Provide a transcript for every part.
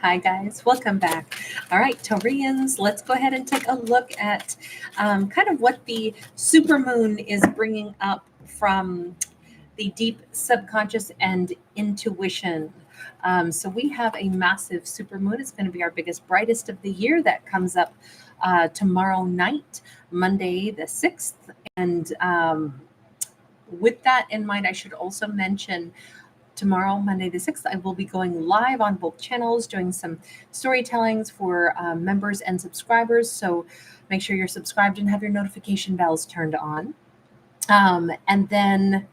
Hi, guys. Welcome back. All right, Taurians, let's go ahead and take a look at kind of what the supermoon is bringing up from the deep subconscious and intuition. So we have a massive supermoon. It's going to be our biggest, brightest of the year that comes up tomorrow night, Monday the 6th. And with that in mind, I should also mention tomorrow, Monday the 6th, I will be going live on both channels, doing some storytellings for members and subscribers. So make sure you're subscribed and have your notification bells turned on. And then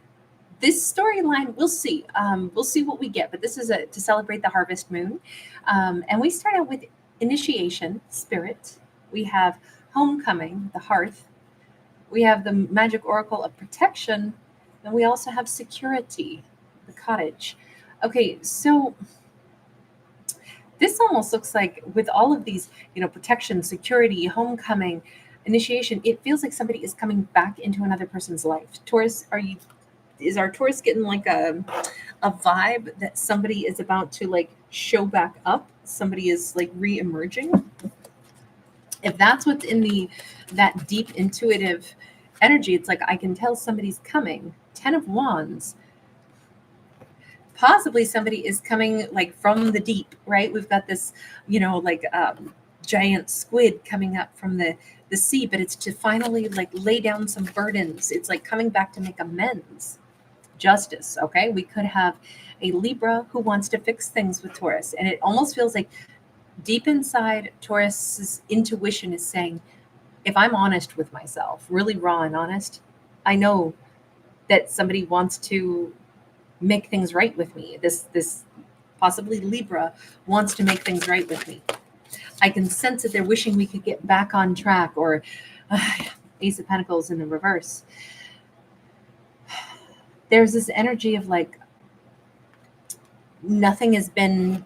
this storyline, we'll see. We'll see what we get. But this is to celebrate the harvest moon. And we start out with initiation, spirit. We have homecoming, the hearth. We have the magic oracle of protection. And we also have security, the cottage. Okay, so this almost looks like with all of these, protection, security, homecoming, initiation, it feels like somebody is coming back into another person's life. Taurus, is our Taurus getting like a vibe that somebody is about to like show back up? Somebody is like re-emerging? If that's what's in that deep intuitive energy, it's like I can tell somebody's coming. 10 of Wands. Possibly somebody is coming like from the deep, right? We've got this, giant squid coming up from the sea, but it's to finally like lay down some burdens. It's like coming back to make amends. Justice, okay? We could have a Libra who wants to fix things with Taurus, and it almost feels like deep inside Taurus's intuition is saying, if I'm honest with myself, really raw and honest, I know that somebody wants to make things right with me. This possibly Libra wants to make things right with me. I can sense that they're wishing we could get back on track, or Ace of Pentacles in the reverse. There's this energy of like nothing has been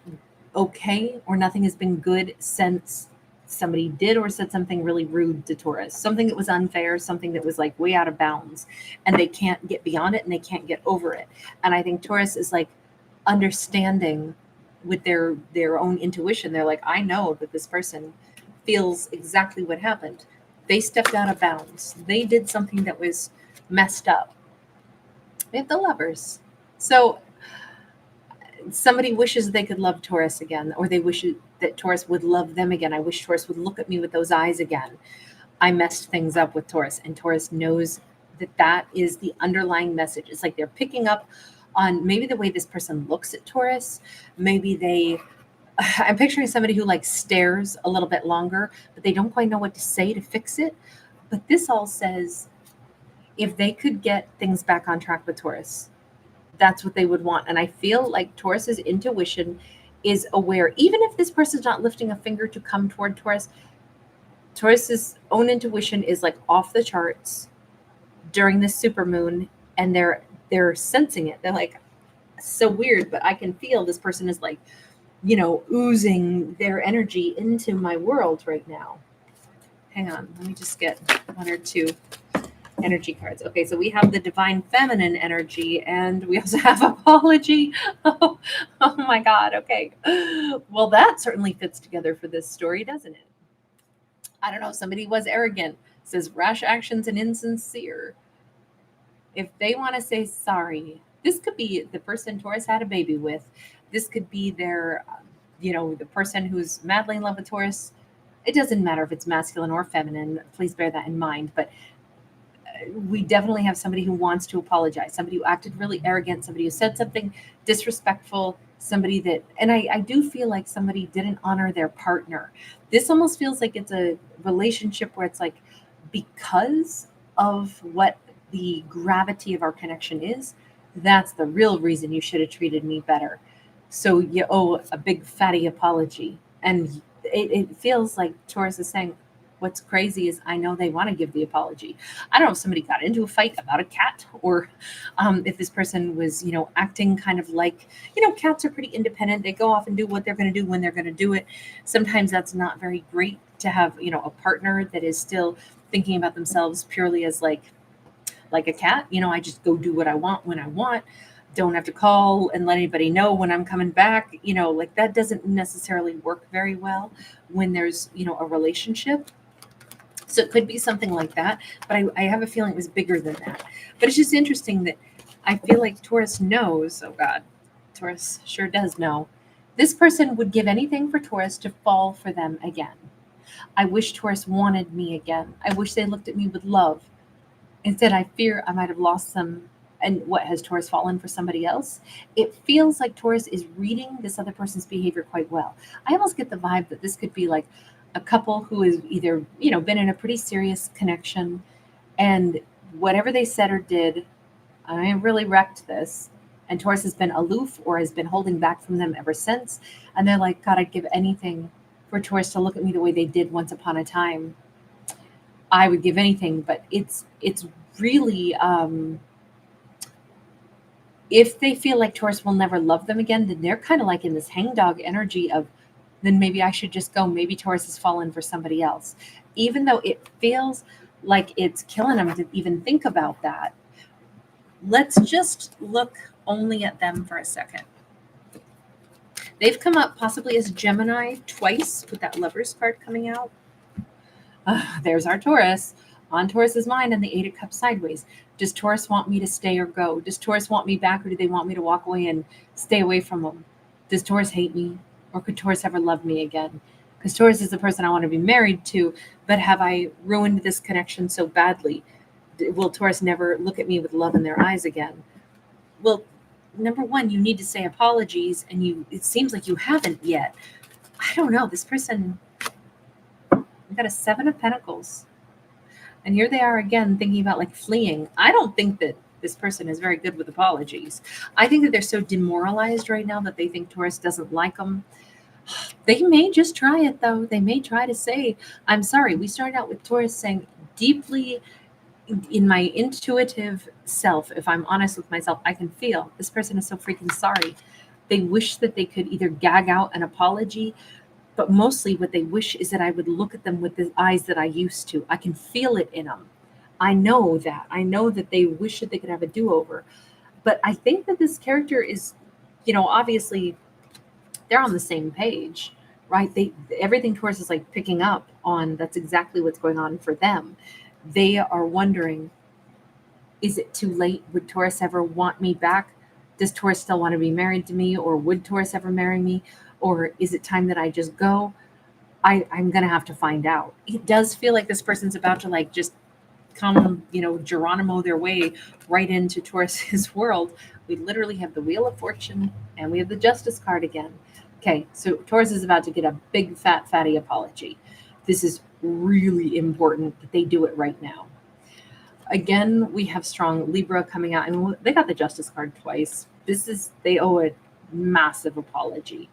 okay or nothing has been good since somebody did or said something really rude to Taurus, something that was unfair, something that was like way out of bounds, and they can't get beyond it and they can't get over it. And I think Taurus is like understanding with their own intuition. They're like, I know that this person feels exactly what happened. They stepped out of bounds. They did something that was messed up. We have the Lovers. So somebody wishes they could love Taurus again, or they wish that Taurus would love them again. I wish Taurus would look at me with those eyes again. I messed things up with Taurus, and Taurus knows that is the underlying message. It's like they're picking up on maybe the way this person looks at Taurus. Maybe I'm picturing somebody who like stares a little bit longer, but they don't quite know what to say to fix it. But this all says, if they could get things back on track with Taurus, that's what they would want. And I feel like Taurus's intuition is aware, even if this person's not lifting a finger to come toward Taurus, Taurus's own intuition is like off the charts during this supermoon, and they're sensing it. They're like, so weird, but I can feel this person is like, oozing their energy into my world right now. Hang on, let me just get one or two energy cards. Okay, so we have the divine feminine energy, and we also have apology. Oh my God. Okay. Well, that certainly fits together for this story, doesn't it? I don't know. Somebody was arrogant, says rash actions and insincere. If they want to say sorry, this could be the person Taurus had a baby with. This could be their, the person who's madly in love with Taurus. It doesn't matter if it's masculine or feminine. Please bear that in mind. But we definitely have somebody who wants to apologize, somebody who acted really arrogant, somebody who said something disrespectful, somebody that, and I do feel like somebody didn't honor their partner. This almost feels like it's a relationship where it's like, because of what the gravity of our connection is, that's the real reason you should have treated me better. So you owe a big fatty apology. And it feels like Taurus is saying, what's crazy is I know they want to give the apology. I don't know if somebody got into a fight about a cat, or if this person was, acting kind of like, cats are pretty independent. They go off and do what they're going to do when they're going to do it. Sometimes that's not very great to have, a partner that is still thinking about themselves purely as like a cat. I just go do what I want when I want. don't have to call and let anybody know when I'm coming back. Like that doesn't necessarily work very well when there's, a relationship. So it could be something like that, but I have a feeling it was bigger than that. But it's just interesting that I feel like Taurus knows. Oh God, Taurus sure does know. This person would give anything for Taurus to fall for them again. I wish Taurus wanted me again. I wish they looked at me with love. Instead, I fear I might have lost them. And what, has Taurus fallen for somebody else? It feels like Taurus is reading this other person's behavior quite well. I almost get the vibe that this could be like a couple who has either, been in a pretty serious connection, and whatever they said or did, I really wrecked this. And Taurus has been aloof or has been holding back from them ever since. And they're like, God, I'd give anything for Taurus to look at me the way they did once upon a time. I would give anything, but it's really, if they feel like Taurus will never love them again, then they're kind of like in this hangdog energy of, then maybe I should just go. Maybe Taurus has fallen for somebody else. Even though it feels like it's killing them to even think about that. Let's just look only at them for a second. They've come up possibly as Gemini twice with that Lovers card coming out. There's our Taurus on Taurus's mind and the Eight of Cups sideways. Does Taurus want me to stay or go? Does Taurus want me back, or do they want me to walk away and stay away from them? Does Taurus hate me, or could Taurus ever love me again? Because Taurus is the person I want to be married to, but have I ruined this connection so badly? Will Taurus never look at me with love in their eyes again? Well, number one, you need to say apologies, and it seems like you haven't yet. I don't know. This person, we got a Seven of Pentacles. And here they are again thinking about like fleeing. I don't think that this person is very good with apologies. I think that they're so demoralized right now that they think Taurus doesn't like them. They may just try it though. They may try to say, I'm sorry. We started out with Taurus saying deeply in my intuitive self, if I'm honest with myself, I can feel this person is so freaking sorry. They wish that they could either gag out an apology, but mostly what they wish is that I would look at them with the eyes that I used to. I can feel it in them. I know that. I know that they wish that they could have a do-over. But I think that this character is, obviously they're on the same page, right? Everything Taurus is like picking up on, that's exactly what's going on for them. They are wondering, is it too late? Would Taurus ever want me back? Does Taurus still want to be married to me? Or would Taurus ever marry me? Or is it time that I just go? I'm going to have to find out. It does feel like this person's about to like just come, Geronimo their way right into Taurus's world. We literally have the Wheel of Fortune and we have the Justice card again. Okay, so Taurus is about to get a big, fat, fatty apology. This is really important that they do it right now. Again, we have strong Libra coming out, and they got the Justice card twice. They owe a massive apology.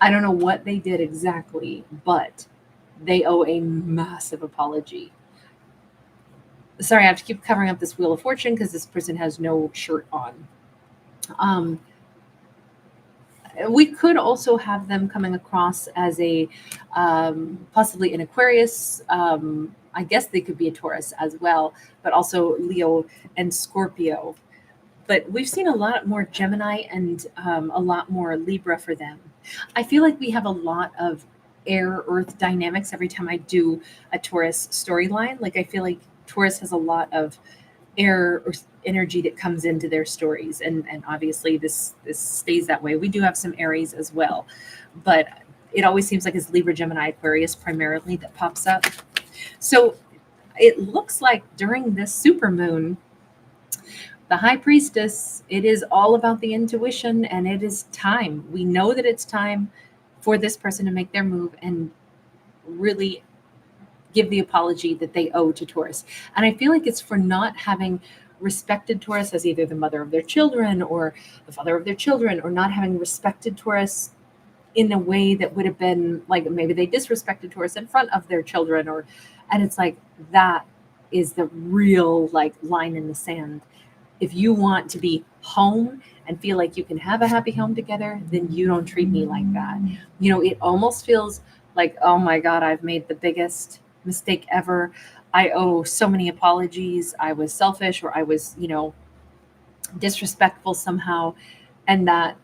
I don't know what they did exactly, but they owe a massive apology. Sorry, I have to keep covering up this Wheel of Fortune because this person has no shirt on. We could also have them coming across as a possibly an Aquarius. I guess they could be a Taurus as well, but also Leo and Scorpio. But we've seen a lot more Gemini and a lot more Libra for them. I feel like we have a lot of air earth dynamics every time I do a Taurus storyline. Like I feel like Taurus has a lot of air or energy that comes into their stories, and obviously this stays that way. We do have some Aries as well, but it always seems like it's Libra, Gemini, Aquarius primarily that pops up. So it looks like during this supermoon, the High Priestess, it is all about the intuition, and it is time. We know that it's time for this person to make their move and really give the apology that they owe to Taurus. And I feel like it's for not having respected Taurus as either the mother of their children or the father of their children, or not having respected Taurus in a way that would have been like, maybe they disrespected Taurus in front of their children, and it's like, that is the real like line in the sand. If you want to be home and feel like you can have a happy home together, then you don't treat me like that. It almost feels like, oh my God, I've made the biggest mistake ever. I owe so many apologies. I was selfish, or I was, disrespectful somehow, and that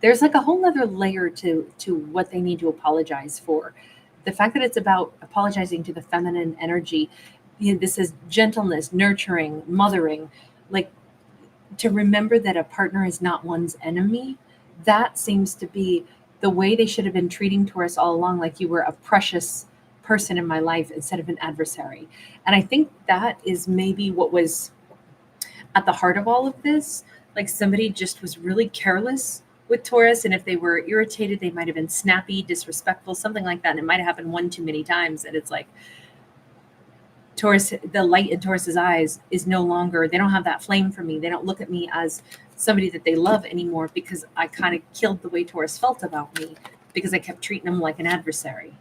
there's like a whole other layer to what they need to apologize for. The fact that it's about apologizing to the feminine energy, this is gentleness, nurturing, mothering, like to remember that a partner is not one's enemy. That seems to be the way they should have been treating Taurus all along, like you were a precious person in my life instead of an adversary. And I think that is maybe what was at the heart of all of this. Like somebody just was really careless with Taurus, and if they were irritated, they might have been snappy, disrespectful, something like that. And it might have happened one too many times. And it's like Taurus, the light in Taurus's eyes is no longer, they don't have that flame for me. They don't look at me as somebody that they love anymore, because I kind of killed the way Taurus felt about me because I kept treating them like an adversary.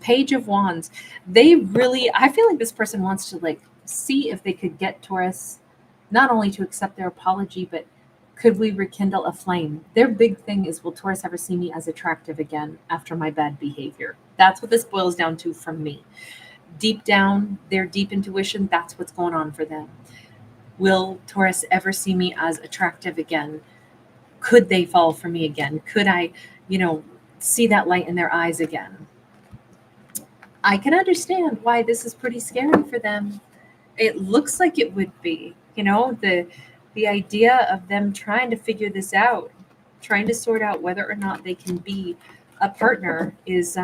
Page of Wands. They really, I feel like this person wants to like see if they could get Taurus not only to accept their apology, but could we rekindle a flame? Their big thing is, will Taurus ever see me as attractive again after my bad behavior? That's what this boils down to from me. Deep down, their deep intuition, that's what's going on for them. Will Taurus ever see me as attractive again? Could they fall for me again? Could I, see that light in their eyes again? I can understand why this is pretty scary for them. It looks like it would be, the idea of them trying to figure this out, trying to sort out whether or not they can be a partner is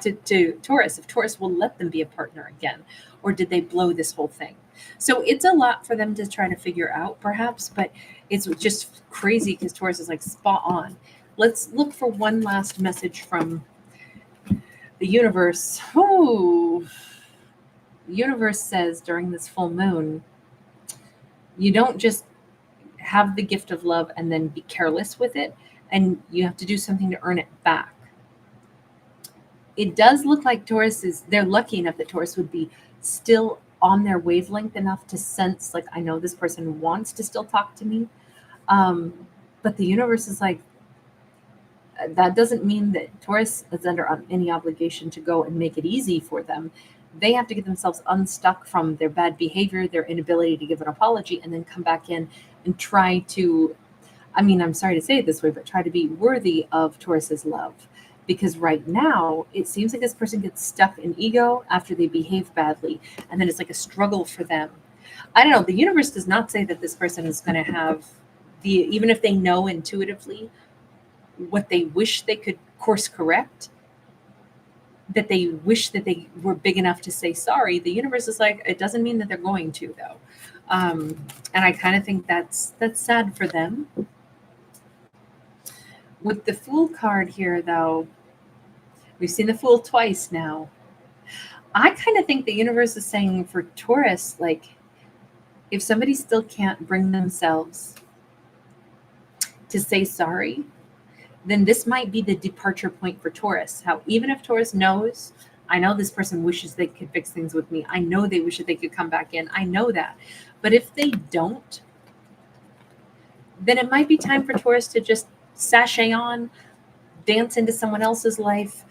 to Taurus, if Taurus will let them be a partner again, or did they blow this whole thing? So it's a lot for them to try to figure out, perhaps, but it's just crazy because Taurus is like spot on. Let's look for one last message from the universe. Oh, the universe says during this full moon, you don't just have the gift of love and then be careless with it, and you have to do something to earn it back. It does look like they're lucky enough that Taurus would be still on their wavelength enough to sense, like, I know this person wants to still talk to me. But the universe is like, that doesn't mean that Taurus is under any obligation to go and make it easy for them. They have to get themselves unstuck from their bad behavior, their inability to give an apology, and then come back in and try to, I'm sorry to say it this way, but try to be worthy of Taurus's love. Because right now, it seems like this person gets stuck in ego after they behave badly, and then it's like a struggle for them. I don't know. The universe does not say that this person is going to have even if they know intuitively what they wish they could course correct, that they wish that they were big enough to say sorry. The universe is like, it doesn't mean that they're going to, though. And I kind of think that's sad for them. With the Fool card here, though, we've seen the Fool twice now. I kind of think the universe is saying for Taurus, like, if somebody still can't bring themselves to say sorry, then this might be the departure point for Taurus. How even if Taurus knows, I know this person wishes they could fix things with me. I know they wish that they could come back in. I know that. But if they don't, then it might be time for Taurus to just sashay on, dance into someone else's life.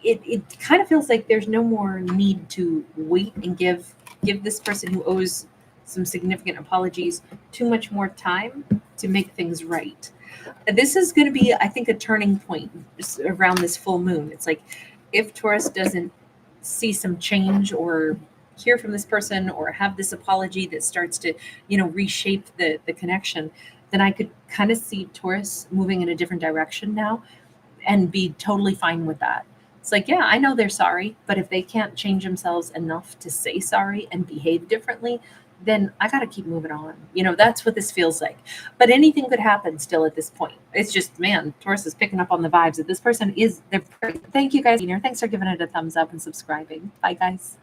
It kind of feels like there's no more need to wait and give this person who owes some significant apologies too much more time to make things right. This is going to be, I think, a turning point around this full moon. It's like, if Taurus doesn't see some change or hear from this person or have this apology that starts to, reshape the connection, then I could kind of see Taurus moving in a different direction now and be totally fine with that. It's like, yeah, I know they're sorry, but if they can't change themselves enough to say sorry and behave differently, then I got to keep moving on. That's what this feels like. But anything could happen still at this point. It's just, man, Taurus is picking up on the vibes that this person is. Thank you guys. Thanks for giving it a thumbs up and subscribing. Bye, guys.